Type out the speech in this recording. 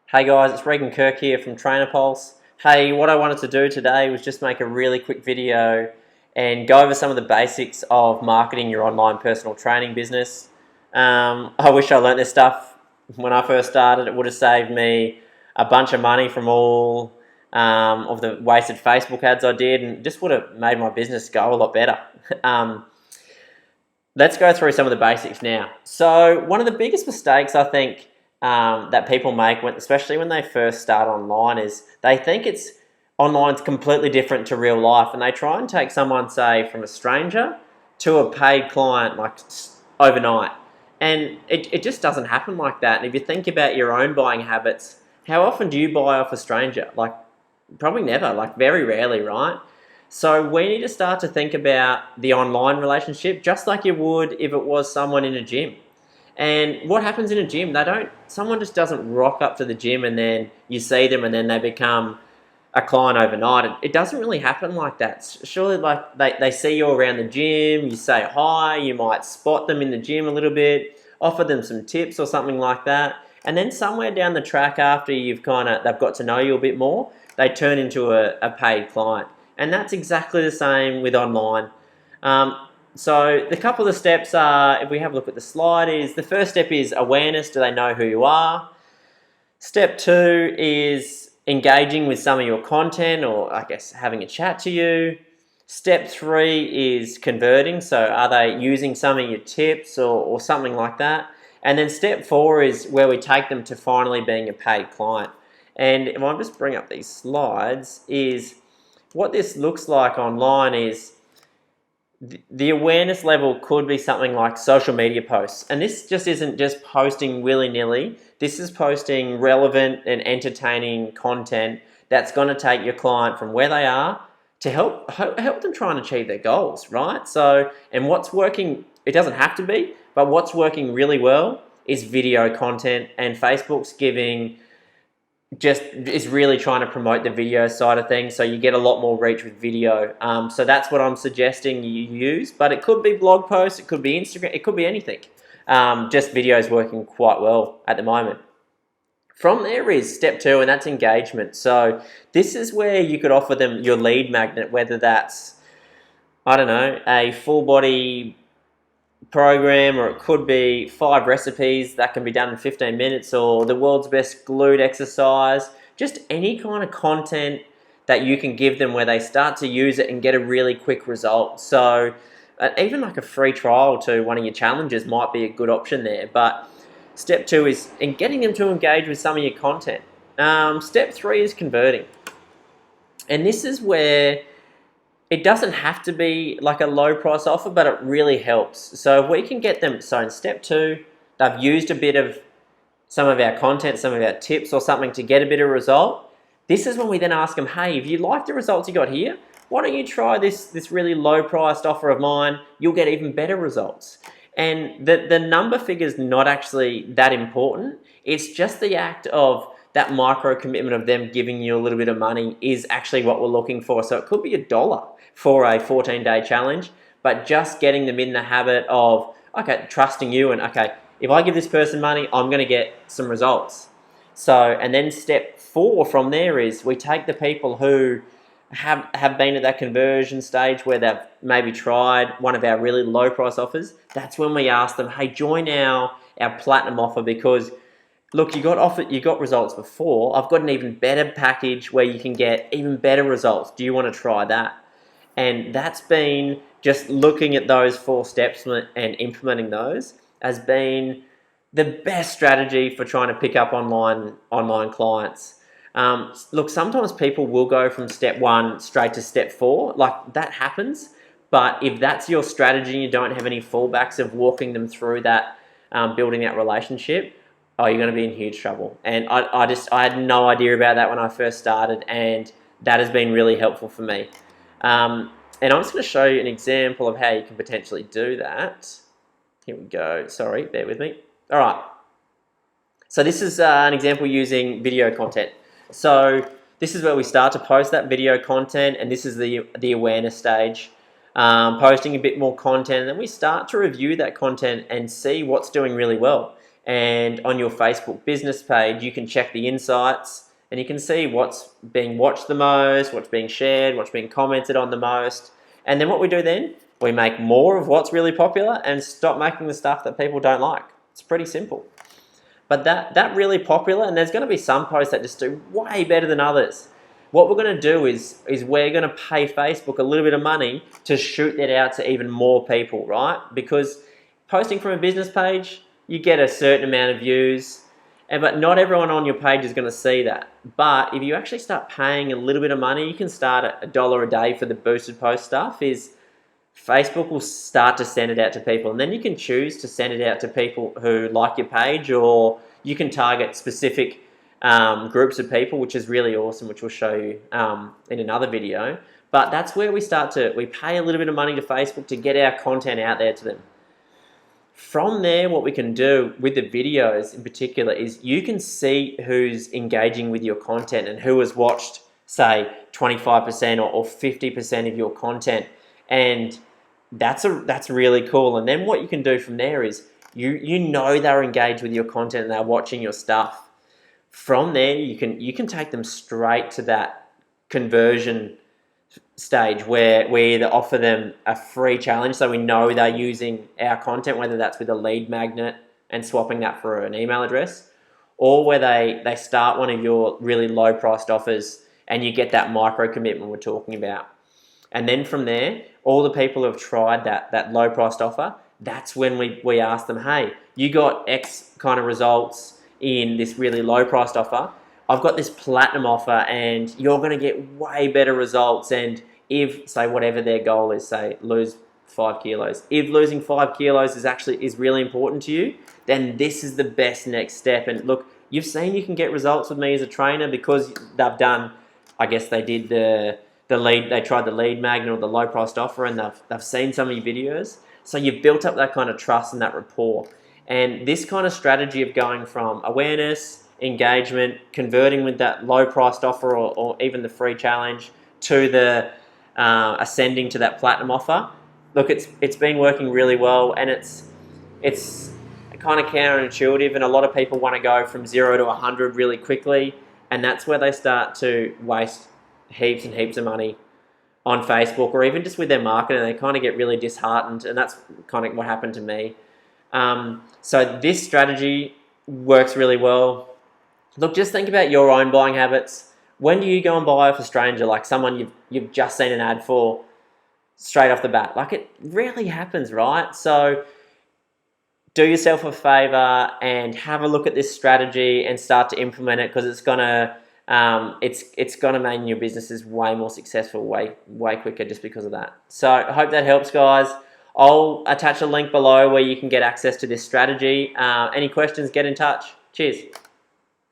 Hey guys, it's Regan Kirk here from Trainer Pulse. Hey, what I wanted to do today was just make a really quick video and go over some of the basics of marketing your online personal training business. I wish I learnt this stuff when I first started. It would have saved me a bunch of money from all of the wasted Facebook ads I did, and just would have made my business go a lot better. Um, let's go through some of the basics now. So one of the biggest mistakes I think that people make, especially when they first start online, is they think it's online's completely different to real life, and they try and take someone, say, from a stranger to a paid client like overnight, and it just doesn't happen like that. And if you think about your own buying habits, how often do you buy off a stranger? Like probably never, like very rarely, right? So we need to start to think about the online relationship just like you would if it was someone in a gym. And what happens in a gym? Someone just doesn't rock up to the gym and then you see them and then they become a client overnight. It doesn't really happen like that. Surely, like they see you around the gym, you say hi, you might spot them in the gym a little bit, offer them some tips or something like that. And then somewhere down the track, after they've got to know you a bit more, they turn into a paid client. And that's exactly the same with online. So the couple of steps are, if we have a look at the slide, is the first step is awareness. Do they know who you are? Step 2 is engaging with some of your content, or I guess having a chat to you. Step 3 is converting. So are they using some of your tips or something like that? And then step 4 is where we take them to finally being a paid client. And if I just bring up these slides, is what this looks like online is the awareness level could be something like social media posts. And this just isn't just posting willy-nilly. This is posting relevant and entertaining content that's going to take your client from where they are to help them try and achieve their goals, right? So, and what's working, it doesn't have to be, but what's working really well is video content, and Facebook's is really trying to promote the video side of things, so you get a lot more reach with video. So that's what I'm suggesting you use, but it could be blog posts, it could be Instagram, it could be anything. Just video is working quite well at the moment. From there is step 2, and that's engagement. So this is where you could offer them your lead magnet, whether that's, I don't know, a full body program, or it could be 5 recipes that can be done in 15 minutes, or the world's best glute exercise. Just any kind of content that you can give them where they start to use it and get a really quick result. So even like a free trial to one of your challenges might be a good option there. But step 2 is in getting them to engage with some of your content. Step 3 is converting, and this is where it doesn't have to be like a low price offer, but it really helps. So if we can get them, so in step 2, they've used a bit of some of our content, some of our tips or something to get a bit of result. This is when we then ask them, hey, if you like the results you got here, why don't you try this really low priced offer of mine? You'll get even better results. And the number figure is not actually that important. It's just the act of that micro commitment of them giving you a little bit of money is actually what we're looking for. So it could be $1 for a 14-day challenge, but just getting them in the habit of, okay, trusting you, and okay, if I give this person money, I'm going to get some results. So, and then step 4 from there is we take the people who have been at that conversion stage where they've maybe tried one of our really low price offers. That's when we ask them, hey, join our platinum offer, because look, you got results before. I've got an even better package where you can get even better results. Do you want to try that? And that's been just looking at those 4 steps and implementing those has been the best strategy for trying to pick up online clients. Look, sometimes people will go from step 1 straight to step 4. Like that happens. But if that's your strategy and you don't have any fallbacks of walking them through that, building that relationship, you're going to be in huge trouble. And I had no idea about that when I first started, and that has been really helpful for me. And I'm just going to show you an example of how you can potentially do that. Here we go. Sorry, bear with me. All right. So this is an example using video content. So this is where we start to post that video content, and this is the awareness stage. Posting a bit more content, and then we start to review that content and see what's doing really well. And on your Facebook business page, you can check the insights and you can see what's being watched the most, what's being shared, what's being commented on the most. And then what we do then, we make more of what's really popular and stop making the stuff that people don't like. It's pretty simple. But that really popular, and there's going to be some posts that just do way better than others. What we're going to do is we're going to pay Facebook a little bit of money to shoot that out to even more people, right? Because posting from a business page, you get a certain amount of views, but not everyone on your page is going to see that. But if you actually start paying a little bit of money, you can start at $1 a day for the boosted post stuff, is Facebook will start to send it out to people, and then you can choose to send it out to people who like your page, or you can target specific groups of people, which is really awesome, which we'll show you in another video. But that's where we pay a little bit of money to Facebook to get our content out there to them. From there, what we can do with the videos in particular is you can see who's engaging with your content and who has watched, say, 25% or 50% of your content. And that's really cool. And then what you can do from there is you know they're engaged with your content and they're watching your stuff. From there, you can take them straight to that conversion stage where we either offer them a free challenge, so we know they're using our content, whether that's with a lead magnet and swapping that for an email address, or where they start one of your really low priced offers and you get that micro commitment we're talking about. And then from there, all the people who have tried that low priced offer, that's when we ask them, hey, you got X kind of results in this really low priced offer. I've got this platinum offer and you're going to get way better results. And if, say, whatever their goal is, say, lose 5 kilos. If losing 5 kilos is really important to you, then this is the best next step. And look, you've seen you can get results with me as a trainer because they've done, I guess they did they tried the lead magnet or the low priced offer, and they've seen some of your videos. So you've built up that kind of trust and that rapport. And this kind of strategy of going from awareness, engagement, converting with that low priced offer or even the free challenge to the ascending to that platinum offer, look, it's been working really well, and it's kind of counterintuitive, and a lot of people want to go from 0 to 100 really quickly, and that's where they start to waste heaps and heaps of money on Facebook, or even just with their marketing. They kind of get really disheartened, and that's kind of what happened to me. So this strategy works really well. Look, just think about your own buying habits. When do you go and buy off a stranger, like someone you've just seen an ad for straight off the bat? Like, it rarely happens, right? So do yourself a favor and have a look at this strategy and start to implement it, because it's gonna make your businesses way more successful, way quicker, just because of that. So I hope that helps, guys. I'll attach a link below where you can get access to this strategy. Any questions, get in touch. Cheers.